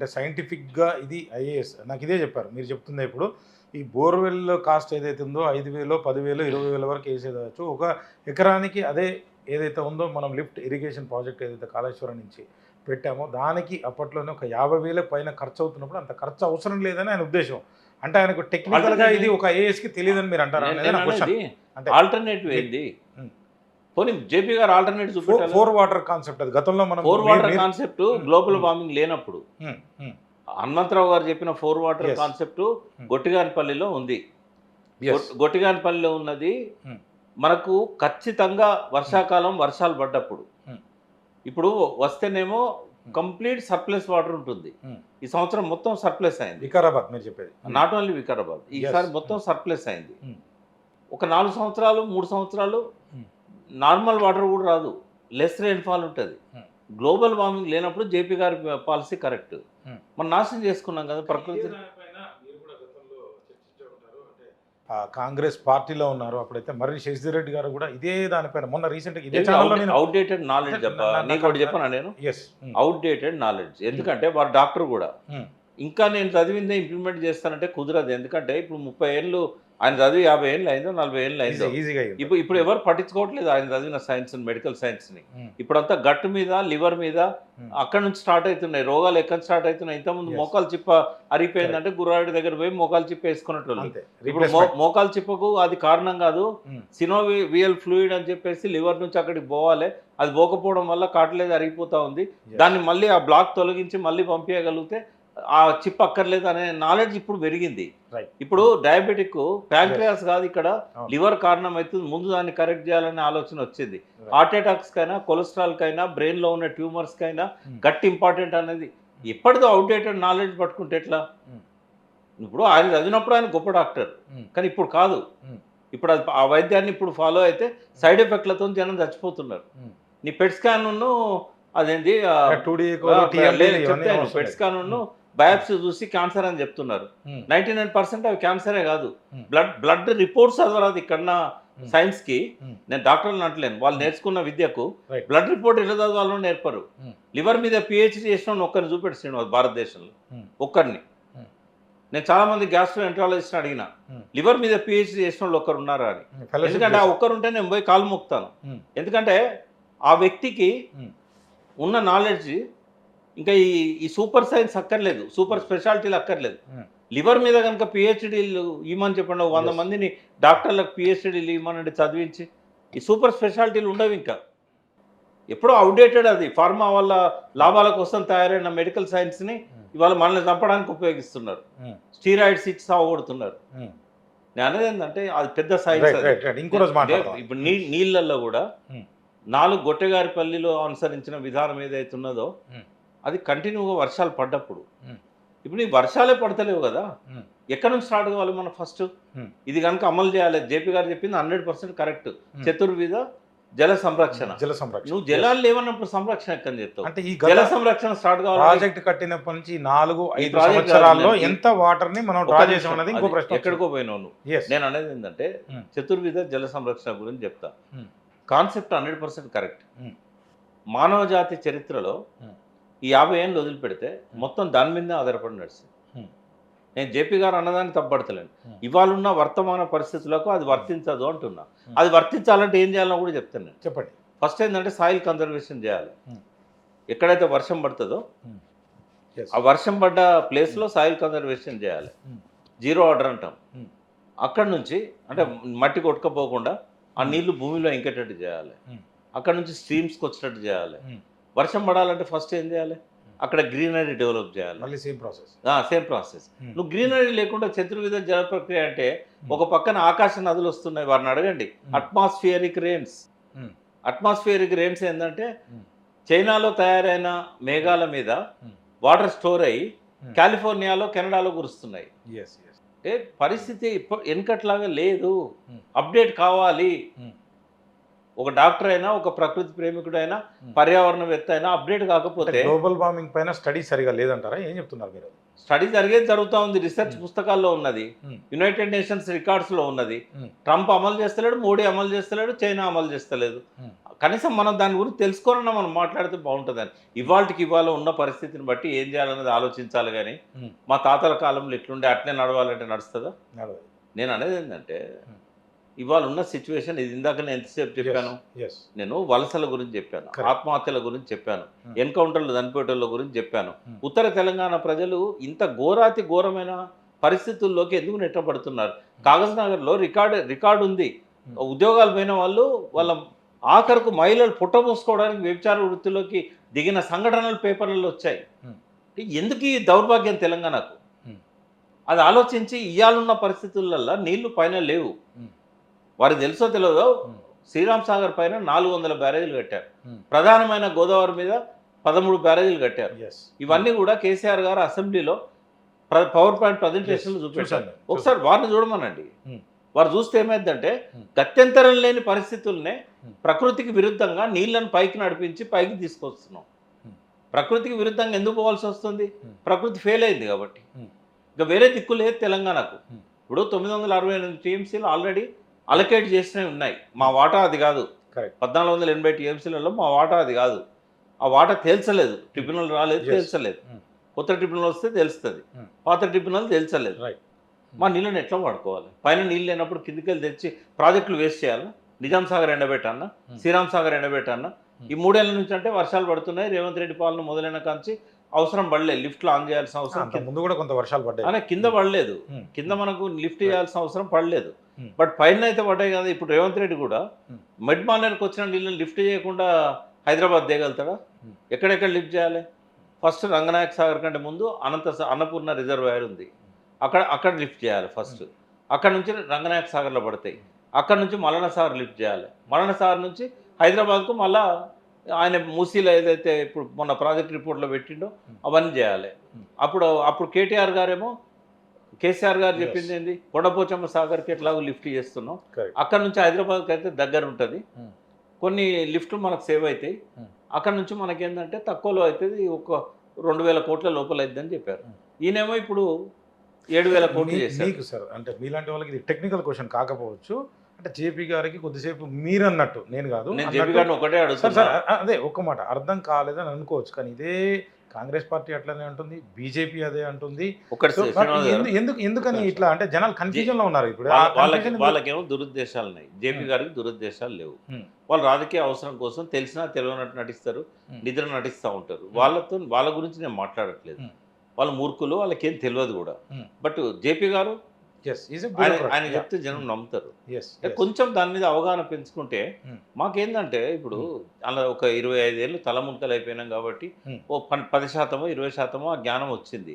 అంటే సైంటిఫిక్గా ఇది ఐఏఎస్ నాకు ఇదే చెప్పారు మీరు చెప్తుంది ఇప్పుడు ఈ బోర్వెల్ కాస్ట్ ఏదైతే ఉందో 5,000 10,000 20,000 వరకు వేసేదవచ్చు ఒక ఎకరానికి అదే ఏదైతే ఉందో మనం లిఫ్ట్ ఇరిగేషన్ ప్రాజెక్ట్ ఏదైతే కాళేశ్వరం నుంచి పెట్టామో దానికి అప్పట్లోనే ఒక 50,000 పైన ఖర్చు అవుతున్నప్పుడు అంత ఖర్చు అవసరం లేదని ఆయన ఉద్దేశం అంటే ఆయనకు టెక్నికల్గా ఇది ఒక ఐఏఎస్కి తెలియదని మీరు అంటారా అంటే ఆల్టర్నేటివ్ ఏంది పోనీ జేపీ గారు ఆల్టర్నేటివ్ చూపెట్టాలి ఫోర్ వాటర్ కాన్సెప్ట్ అది గతంలో మనం four water concept global warming లేనప్పుడు హనుమంతరావు గారు చెప్పిన ఫోర్ వాటర్ కాన్సెప్ట్ గొట్టిగానిపల్లిలో ఉంది గొట్టిగానిపల్లిలో ఉన్నది మనకు ఖచ్చితంగా వర్షాకాలం వర్షాలు పడ్డప్పుడు ఇప్పుడు వస్తేనేమో కంప్లీట్ సర్ప్లస్ వాటర్ ఉంటుంది ఈ సంవత్సరం మొత్తం సర్ప్లస్ అయింది వికారాబాద్ మీరు చెప్పేది నాట్ ఓన్లీ వికారాబాద్ ఈసారి మొత్తం సర్ప్లస్ అయింది ఒక 4 సంవత్సరాలు 3 సంవత్సరాలు నార్మల్ వాటర్ కూడా రాదు లెస్ రెయిన్ఫాల్ ఉంటుంది గ్లోబల్ వార్మింగ్ లేనప్పుడు జేపీ గారి పాలసీ కరెక్ట్ మనం నాశనం చేసుకున్నాం కదా ప్రకృతి కాంగ్రెస్ పార్టీలో ఉన్నారు అప్పుడైతే మర్రి శశిధర్ రెడ్డి గారు కూడా ఇదే దానిపైన మొన్న రీసెంట్గా ఇదే ఛానల్లో నేను అవుట్డేటెడ్ నాలెడ్జ్ నీకు ఒకటి చెప్పనా నేను అవుట్డేటెడ్ నాలెడ్జ్ ఎందుకంటే వారు డాక్టర్ కూడా ఇంకా నేను చదివిందే ఇంప్లిమెంట్ చేస్తానంటే కుదరదు ఎందుకంటే ఇప్పుడు 30 ఏళ్ళు ఆయన చదివి 50 ఏళ్ళు అయిందో 40 ఏళ్ళు అయిందో ఈజీగా ఇప్పుడు ఎవరు పట్టించుకోవట్లేదు ఆయన చదివిన సైన్స్ మెడికల్ సైన్స్ని ఇప్పుడంతా గట్ మీద లివర్ మీద అక్కడ నుంచి స్టార్ట్ అవుతున్నాయి రోగాలు ఎక్కడ స్టార్ట్ అవుతున్నాయి ఇంతకుముందు మోకాలు చిప్ప అరిగిపోయిందంటే గుర్రాడి దగ్గర పోయి మోకాలు చిప్ప వేసుకున్నట్లు ఇప్పుడు మోకాలు చిప్పకు అది కారణం కాదు సినోవియల్ ఫ్లూయిడ్ అని చెప్పేసి లివర్ నుంచి అక్కడికి పోవాలి అది పోకపోవడం వల్ల కాట్లేదు అరిగిపోతా ఉంది దాన్ని మళ్ళీ ఆ బ్లాక్ తొలగించి మళ్ళీ పంపించగలిగితే ఆ చిప్ అక్కర్లేదు అనే నాలెడ్జ్ ఇప్పుడు పెరిగింది ఇప్పుడు డయాబెటిక్ ప్యాంక్రియాస్ కాదు ఇక్కడ లివర్ కారణం అవుతుంది ముందు దాన్ని కరెక్ట్ చేయాలనే ఆలోచన వచ్చింది హార్ట్ అటాక్స్ కైనా కొలెస్ట్రాల్ కైనా బ్రెయిన్ లో ఉన్న ట్యూమర్స్ కైనా గట్ ఇంపార్టెంట్ అనేది ఎప్పటిదో అవుట్డేటెడ్ నాలెడ్జ్ పట్టుకుంటే ఎట్లా ఇప్పుడు ఆయన చదివినప్పుడు ఆయన గొప్ప డాక్టర్ కానీ ఇప్పుడు కాదు ఇప్పుడు ఆ వైద్యాన్ని ఇప్పుడు ఫాలో అయితే సైడ్ ఎఫెక్ట్లతో జనం చచ్చిపోతున్నారు నీ పెట్ స్కాన్ అదేంటి చెప్తాను పెట్ స్కాన్ బయాప్సీ చూసి క్యాన్సర్ అని చెప్తున్నారు 99% అవి క్యాన్సరే కాదు బ్లడ్ రిపోర్ట్స్ చదవరాదు ఇక్కడ సైన్స్ కి నేను డాక్టర్లు అంటలేను వాళ్ళు నేర్చుకున్న విద్యకు బ్లడ్ రిపోర్ట్ ఎలా చదవాలో నేర్పరు లివర్ మీద పిహెచ్డి చేసిన ఒక్కరిని చూపెట్టిన భారతదేశంలో ఒక్కరిని నేను చాలా మంది గ్యాస్ట్రోఎంట్రాలజిస్ట్ అడిగిన లివర్ మీద పిహెచ్డి చేసిన వాళ్ళు ఒక్కరు ఉన్నారా అని ఎందుకంటే ఆ ఒక్కరుంటే నేను పోయి కాలు మొక్కుతాను ఎందుకంటే ఆ వ్యక్తికి ఉన్న నాలెడ్జ్ ఇంకా ఈ సూపర్ సైన్స్ అక్కర్లేదు సూపర్ స్పెషాలిటీలు అక్కర్లేదు లివర్ మీద కనుక పిహెచ్డీలు ఇవ్వమని చెప్పండి 100 మందిని డాక్టర్లకు పిహెచ్డీలు ఇవ్వమనండి చదివించి ఈ సూపర్ స్పెషాలిటీలు ఉండవు ఇంకా ఎప్పుడో అవుట్డేటెడ్ అది ఫార్మా వల్ల లాభాల కోసం తయారైన మెడికల్ సైన్స్ని ఇవాళ మనల్ని చంపడానికి ఉపయోగిస్తున్నారు స్టీరాయిడ్స్ ఇచ్చి సాగుకొడుతున్నారు నేను అనేది ఏంటంటే అది పెద్ద సైన్స్ ఇప్పుడు నీళ్ళల్లో కూడా 4 గొట్టెగారిపల్లిలో అనుసరించిన విధానం ఏదైతే ఉన్నదో అది కంటిన్యూగా వర్షాలు పడ్డప్పుడు ఇప్పుడు ఈ వర్షాలే పడతలేవు కదా ఎక్కడి నుంచి స్టార్ట్ కావాలి మనం ఫస్ట్ ఇది కనుక అమలు చేయాలి జేపీ గారు చెప్పింది 100% కరెక్ట్ చతుర్విధ జల సంరక్షణ నువ్వు జలాలు లేవన్నప్పుడు సంరక్షణ ఎక్కడ చెప్తావు అంటే ఈ జల సంరక్షణ స్టార్ట్ కావాలి ప్రాజెక్ట్ కట్టినప్పటి నుంచి 4-5 సంవత్సరాల్లో ఎంత వాటర్ ని మనం డ్రా చేసాం అనేది ఇంకో ప్రశ్న ఎక్కడికో పోయినావు నువ్వు నేను అనేది ఏంటంటే చతుర్విధ జల సంరక్షణ గురించి చెప్తా కాన్సెప్ట్ 100% కరెక్ట్ మానవ జాతి చరిత్రలో ఈ 50 ఏళ్ళు వదిలిపెడితే మొత్తం దాని మీదే ఆధారపడి నడిచింది నేను జేపీ గారు అన్నదాన్ని తప్పడతలేను ఇవాళ ఉన్న వర్తమాన పరిస్థితులకు అది వర్తించదు అంటున్నా అది వర్తించాలంటే ఏం చేయాలో కూడా చెప్తాను నేను చెప్పండి ఫస్ట్ ఏంటంటే సాయిల్ కన్జర్వేషన్ చేయాలి ఎక్కడైతే వర్షం పడుతుందో ఆ వర్షం పడ్డ ప్లేస్లో సాయిల్ కన్జర్వేషన్ చేయాలి జీరో ఆర్డర్ అంటాం అక్కడ నుంచి అంటే మట్టి కొట్టుకపోకుండా ఆ నీళ్లు భూమిలో ఇంకేటట్టు చేయాలి అక్కడ నుంచి స్ట్రీమ్స్కి వచ్చేటట్టు చేయాలి వర్షం పడాలంటే ఫస్ట్ ఏం చేయాలి అక్కడ గ్రీనరీ డెవలప్ చేయాలి సేమ్ ప్రాసెస్ నువ్వు గ్రీనరీ లేకుండా చతుర్విధ జల ప్రక్రియ అంటే ఒక పక్కన ఆకాశ నదులు వస్తున్నాయి వారిని అడగండి అట్మాస్ఫియరిక్ రెయిన్స్ ఏంటంటే చైనాలో తయారైన మేఘాల మీద వాటర్ స్టోర్ అయ్యి కాలిఫోర్నియాలో కెనడాలో కురుస్తున్నాయి అంటే పరిస్థితి వెనకట్లాగా లేదు అప్డేట్ కావాలి ఒక డాక్టర్ అయినా ఒక ప్రకృతి ప్రేమికుడైనా పర్యావరణవేత్త అయినా అప్డేట్ కాకపోతే గ్లోబల్ వార్మింగ్ పైన స్టడీ సరిగా లేదంటారా ఏం చెప్తున్నారు మీరు స్టడీ జరిగేది జరుగుతూ ఉంది రీసెర్చ్ పుస్తకాల్లో ఉన్నది యునైటెడ్ నేషన్స్ రికార్డ్స్లో ఉన్నది ట్రంప్ అమలు చేస్తలేడు మోడీ అమలు చేస్తలేడు చైనా అమలు చేస్తలేదు కనీసం మనం దాని గురించి తెలుసుకోవాలన్నా మనం మాట్లాడితే బాగుంటుందని. ఇవాళ ఉన్న పరిస్థితిని బట్టి ఏం చేయాలన్నది ఆలోచించాలి కానీ మా తాతల కాలంలో ఎట్లుండే అట్లే నడవాలంటే నడుస్తుందా? నేను అనేది ఏంటంటే ఇవాళ ఉన్న సిచ్యువేషన్ ఇది. ఇందాక నేను ఎంతసేపు చెప్పాను, నేను వలసల గురించి చెప్పాను, ఆత్మహత్యల గురించి చెప్పాను, ఎన్కౌంటర్లు చనిపోయేటోళ్ళ గురించి చెప్పాను. ఉత్తర తెలంగాణ ప్రజలు ఇంత ఘోరమైన పరిస్థితుల్లోకి ఎందుకు నెట్టబడుతున్నారు? కాగజ్ నగర్లో రికార్డు ఉంది. ఉద్యోగాలు పోయిన వాళ్ళు వాళ్ళ ఆఖరకు మహిళలు పుట్టబోసుకోవడానికి వ్యభిచార వృత్తిలోకి దిగిన సంఘటనలు పేపర్లలో వచ్చాయి. ఎందుకు ఈ దౌర్భాగ్యం తెలంగాణకు? అది ఆలోచించి ఇయ్యాలున్న పరిస్థితులలో నీళ్లు పైన లేవు. వారికి తెలుసో తెలియదో శ్రీరామ్ సాగర్ పైన 400 బ్యారేజీలు కట్టారు. ప్రధానమైన గోదావరి మీద 13 బ్యారేజీలు కట్టారు. ఇవన్నీ కూడా కేసీఆర్ గారు అసెంబ్లీలో పవర్ పాయింట్ ప్రజెంటేషన్లు చూపించారు. ఒకసారి వారిని చూడమనండి. వారు చూస్తే ఏమైందంటే గత్యంతరం లేని పరిస్థితుల్నే ప్రకృతికి విరుద్ధంగా నీళ్లను పైకి నడిపించి పైకి తీసుకొస్తున్నాం. ప్రకృతికి విరుద్ధంగా ఎందుకు పోవాల్సి వస్తుంది? ప్రకృతి ఫెయిల్ అయింది కాబట్టి. ఇంకా వేరే దిక్కు లేదు తెలంగాణకు. ఇప్పుడు 968 టీఎంసీలు ఆల్రెడీ అలొకేట్ చేసినవి ఉన్నాయి. మా వాటా అది కాదు. 1480 టీఎంసీలలో మా వాటా అది కాదు. ఆ వాటా తేల్చలేదు. ట్రిబ్యునల్ రాలేదు, తేల్చలేదు. కొత్త ట్రిబ్యునల్ వస్తే తెలుస్తుంది, పాత ట్రిబ్యునల్ తేల్చలేదు. మా నీళ్ళని ఎట్లా వాడుకోవాలి? పైన నీళ్ళు లేనప్పుడు కిందికి వెళ్ళి తెచ్చి ప్రాజెక్టులు వేస్ట్ చేయాలా? నిజాం సాగర్ ఎండబెట్టన్నా, శ్రీరామ్ సాగర్ ఎండబెట్టన్నా? ఈ 3 ఏళ్ల నుంచి అంటే వర్షాలు పడుతున్నాయి. రేవంత్ రెడ్డి పాలన మొదలైన కాంచి అవసరం పడలేదు. లిఫ్ట్లు ఆన్ చేయాల్సిన అవసరం ముందు కూడా కొంత వర్షాలు పడ్డాయి. అనే కింద పడలేదు. కింద మనకు లిఫ్ట్ చేయాల్సిన అవసరం పడలేదు. బట్ పైన అయితే పడ్డాయి కదా. ఇప్పుడు రేవంత్ రెడ్డి కూడా మిడ్ మార్నింగ్కి వచ్చిన నీళ్ళని లిఫ్ట్ చేయకుండా హైదరాబాద్ దిగలుగుతాడా? ఎక్కడెక్కడ లిఫ్ట్ చేయాలి? ఫస్ట్ రంగనాయక సాగర్ కంటే ముందు అన్నపూర్ణ రిజర్వాయర్ ఉంది. అక్కడ లిఫ్ట్ చేయాలి ఫస్ట్. అక్కడ నుంచి రంగనాయక సాగర్లో పడతాయి. అక్కడ నుంచి మల్లన సాగర్ లిఫ్ట్ చేయాలి. మల్లన సాగర్ నుంచి హైదరాబాద్కు మళ్ళా ఆయన మూసీలో ఏదైతే ఇప్పుడు మొన్న ప్రాజెక్ట్ రిపోర్ట్లో పెట్టిండో అవన్నీ చేయాలి. అప్పుడు కేటీఆర్ గారేమో కేసీఆర్ గారు చెప్పింది ఏంది? కొండపోచమ్మ సాగర్కి ఎట్లాగో లిఫ్ట్ చేస్తున్నాం. అక్కడ నుంచి హైదరాబాద్కి అయితే దగ్గర ఉంటుంది. కొన్ని లిఫ్ట్లు మనకు సేవ్ అవుతాయి. అక్కడ నుంచి మనకేంటంటే తక్కువలో అవుతుంది, ఒక 2000 కోట్ల లోపల అవుతుందని చెప్పారు. ఈయనేమో ఇప్పుడు 7000 కోట్లు చేశారు. మీకు సార్ అంటే మీలాంటి వాళ్ళకి ఇది టెక్నికల్ క్వశ్చన్ కాకపోవచ్చు. అంటే జేపీ గారికి కొద్దిసేపు మీరు అన్నట్టు, నేను కాదు, జేపీ గారిని ఒకటే అడుగుతాను. అదే ఒక్క మాట అర్థం కాలేదని అనుకోవచ్చు, కానీ ఇదే కాంగ్రెస్ పార్టీ అట్లనే అంటుంది, బీజేపీ అదే అంటుంది. ఎందుకని ఇట్లా అంటే జనాలు కన్ఫ్యూజన్ లో ఉన్నారు ఇప్పుడు. వాళ్ళకేమో దురుద్దేశాలు ఉన్నాయి, జేపీ గారికి దురుద్దేశాలు లేవు. వాళ్ళు రాజకీయ అవసరం కోసం తెలిసినా తెలియనట్టు నటిస్తారు, నిద్ర నటిస్తూ ఉంటారు. వాళ్ళ గురించి నేను మాట్లాడట్లేదు. వాళ్ళ మూర్ఖులు, వాళ్ళకేం తెలియదు కూడా. బట్ జేపీ గారు ఆయన చెప్తే జనం నమ్ముతారు. కొంచెం దాని మీద అవగాహన పెంచుకుంటే మాకేందంటే ఇప్పుడు అలా ఒక 25 ఏళ్ళు తలముంతలు అయిపోయినాం కాబట్టి ఓ 10% 20% ఆ జ్ఞానం వచ్చింది.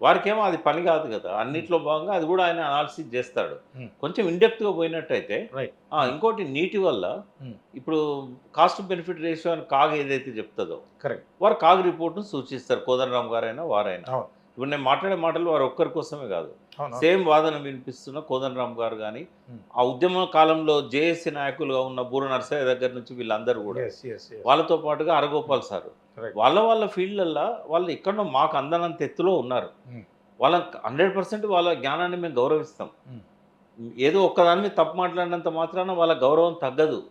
వారికేమో అది పని కాదు కదా. అన్నిట్లో భాగంగా అది కూడా ఆయన అనాలిసిస్ చేస్తాడు. కొంచెం ఇండెప్త్గా పోయినట్టయితే. ఇంకోటి నీటి వల్ల ఇప్పుడు కాస్ట్ బెనిఫిట్ రేషియో అని కాగ్ ఏదైతే చెప్తుందో వారు కాగ్ రిపోర్ట్ను సూచిస్తారు. కోదండరామ్ గారైనా వారైనా. ఇప్పుడు నేను మాట్లాడే మాటలు వారు ఒక్కరి కోసమే కాదు, సేమ్ వాదన వినిపిస్తున్న కోదండరామ్ గారు కానీ, ఆ ఉద్యమ కాలంలో జేఏసీ నాయకులుగా ఉన్న బూర నర్సయ్య దగ్గర నుంచి వీళ్ళందరూ కూడా, వాళ్ళతో పాటుగా అరగోపాల్ సార్, వాళ్ళ ఫీల్డ్లలో వాళ్ళు ఎక్కడో మాకు అందనంత ఎత్తులో ఉన్నారు. వాళ్ళ 100% వాళ్ళ జ్ఞానాన్ని మేము గౌరవిస్తాం. ఏదో ఒక్కదాని మీద తప్పు మాట్లాడినంత మాత్రాన వాళ్ళ గౌరవం తగ్గదు.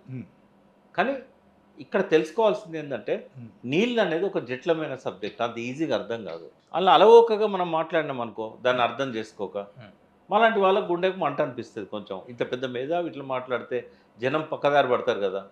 కానీ ఇక్కడ తెలుసుకోవాల్సింది ఏంటంటే నీళ్ళు అనేది ఒక జటిలమైన సబ్జెక్ట్, అంత ఈజీగా అర్థం కాదు. అలా అలవోకగా మనం మాట్లాడినాం అనుకో, దాన్ని అర్థం చేసుకోక మాలాంటి వాళ్ళకు గుండెకు మంట అనిపిస్తుంది. కొంచెం ఇంత పెద్ద మేధావి ఇట్లా మాట్లాడితే జనం పక్కదారి పడతారు కదా.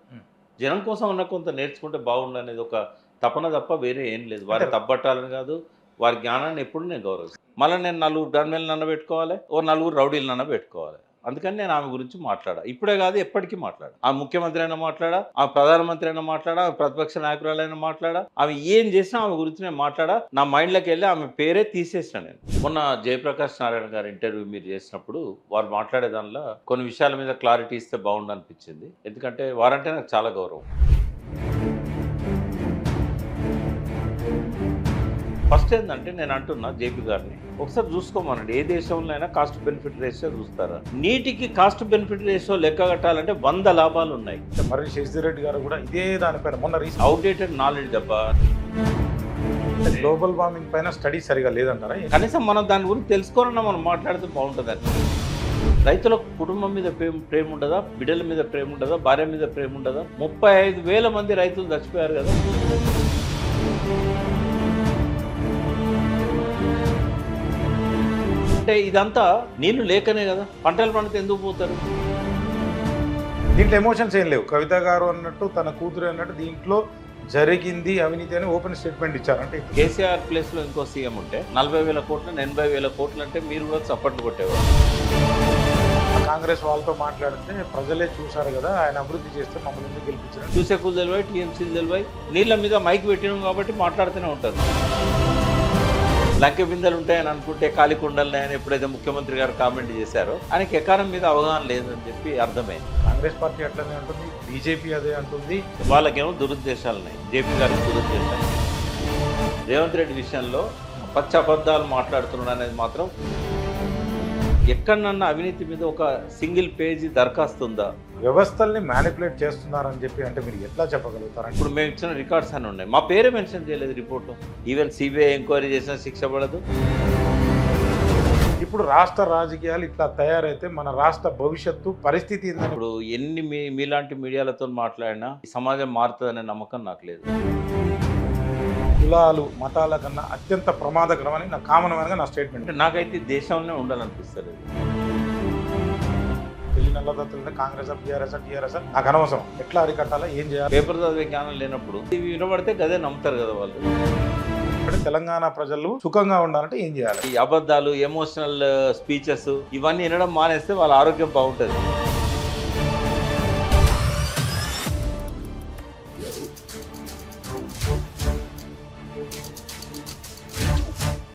జనం కోసం ఉన్న కొంత నేర్చుకుంటే బాగుండు అనేది ఒక తపన తప్ప వేరే ఏం లేదు. వారి తప్పట్టాలని కాదు, వారి జ్ఞానాన్ని ఎప్పుడు నేను గౌరవిస్తాను. మళ్ళీ నేను 4 గన్మెన్లు అన్న పెట్టుకోవాలి, ఓ 4 రౌడీలను అన్న పెట్టుకోవాలి. అందుకని నేను ఆమె గురించి మాట్లాడా. ఇప్పుడే కాదు, ఎప్పటికీ మాట్లాడా. ఆ ముఖ్యమంత్రి అయినా మాట్లాడా, ఆ ప్రధానమంత్రి అయినా మాట్లాడా, ప్రతిపక్ష నాయకురాలైనా మాట్లాడా, ఆమె ఏం చేసినా ఆమె గురించి నేను మాట్లాడా. నా మైండ్లోకి వెళ్ళి ఆమె పేరే తీసేసిన నేను. మొన్న జయప్రకాష్ నారాయణ గారి ఇంటర్వ్యూ మీరు చేసినప్పుడు వారు మాట్లాడే దానిలో కొన్ని విషయాల మీద క్లారిటీ ఇస్తే బాగుండు అనిపించింది. ఎందుకంటే వారంటే నాకు చాలా గౌరవం. ఫస్ట్ ఏంటంటే నేను అంటున్నా జేపీ గారిని ఒకసారి చూసుకోమనండి. ఏ దేశంలో అయినా కాస్ట్ బెనిఫిట్ రేషియో చూస్తారా? నీటికి కాస్ట్ బెనిఫిట్ రేషియో లెక్క కట్టాలంటే 100 లాభాలు ఉన్నాయి. మరి శశి రెడ్డి గారు కూడా ఇదే దానిపైన మొన్న అవుట్డేటెడ్ నాలెడ్జ్ దెబ్బ. గ్లోబల్ వార్మింగ్ పైన స్టడీ సరిగా లేదంటారా? కనీసం మనం దాని గురించి తెలుసుకోవాలన్నా మనం మాట్లాడితే బాగుంటుంది. రైతుల కుటుంబం మీద ప్రేమ ఉండదా, బిడ్డల మీద ప్రేమ ఉండదా, భార్య మీద ప్రేమ ఉండదా? 35,000 మంది రైతులు చచ్చిపోయారు కదా. అంటే ఇదంతా నీళ్లు లేకనే కదా, పంటలు పండితే ఎందుకు పోతారు? దీంట్లో ఎమోషన్స్ ఏం లేవు. కవిత గారు అన్నట్టు, తన కూతురు అన్నట్టు దీంట్లో జరిగింది అవినీతి అని ఓపెన్ స్టేట్మెంట్ ఇచ్చారు. అంటే కేసీఆర్ ప్లేస్లో ఇంకో సీఎం ఉంటే 40,000 కోట్లు 80,000 కోట్లు అంటే మీరు కూడా చప్పట్లు కొట్టేవారు. కాంగ్రెస్ వాళ్ళతో మాట్లాడితే ప్రజలే చూశారు కదా, ఆయన అభివృద్ధి చేస్తే మమ్మల్ని ఎందుకు గెలిపించారు. చూసేకులు తెలివాయి, టీఎంసీలు తెలివాయి, నీళ్ళ మీద మైక్ పెట్టినాం కాబట్టి మాట్లాడుతూనే ఉంటారు. లంకె బిందెలు ఉంటాయని అనుకుంటే ఖాళీ కుండలున్నాయని ఎప్పుడైతే ముఖ్యమంత్రి గారు కామెంట్ చేశారో ఆయనకి ఎకారం మీద అవగాహన లేదని చెప్పి అర్థమైంది. కాంగ్రెస్ పార్టీ అట్లనే అంటుంది, బీజేపీ అదే అంటుంది. వాళ్ళకేమో దురుద్దేశాలు ఉన్నాయి, జేపీ గారికి దురుద్దేశాలు. రేవంత్ రెడ్డి విషయంలో పచ్చ అబద్ధాలు మాట్లాడుతున్నాడు అనేది మాత్రం, ఎక్కడన్నా అవినీతి మీద ఒక సింగిల్ పేజీ దరఖాస్తు ఉందా? వ్యవస్థల్ని మ్యానిపులేట్ చేస్తున్నారని చెప్పి అంటే మీరు ఎట్లా చెప్పగలుగుతారు? ఇప్పుడు మేము ఇచ్చిన రికార్డ్స్ అని ఉన్నాయి, మా పేరే మెన్షన్ చేయలేదు రిపోర్టు. ఈవెన్ సిబిఐ ఎంక్వైరీ చేసినా శిక్ష పడదు. ఇప్పుడు రాష్ట్ర రాజకీయాలు ఇట్లా తయారైతే మన రాష్ట్ర భవిష్యత్తు పరిస్థితి ఏందని ఇప్పుడు ఎన్ని మీలాంటి మీడియాలతో మాట్లాడినా ఈ సమాజం మారుతుందనే నమ్మకం నాకు లేదు. కులాలు మతాల కన్నా అత్యంత ప్రమాదకరమని నా కామన్గా నా స్టేట్మెంట్. అంటే నాకైతే దేశంలోనే ఉండాలనిపిస్తుంది. పెళ్లి నల్లదత్తులు కాంగ్రెస్ టీఆర్ఎస్ నాకు అనవసరం. ఎట్లా అరికట్టాలా, ఏం చేయాలి? పేపర్ చదివే జ్ఞానం లేనప్పుడు ఇవి వినబడితే గదే నమ్ముతారు కదా వాళ్ళు. అంటే తెలంగాణ ప్రజలు సుఖంగా ఉండాలంటే ఏం చేయాలి? ఈ అబద్ధాలు, ఎమోషనల్ స్పీచెస్ ఇవన్నీ వినడం మానేస్తే వాళ్ళ ఆరోగ్యం బాగుంటుంది.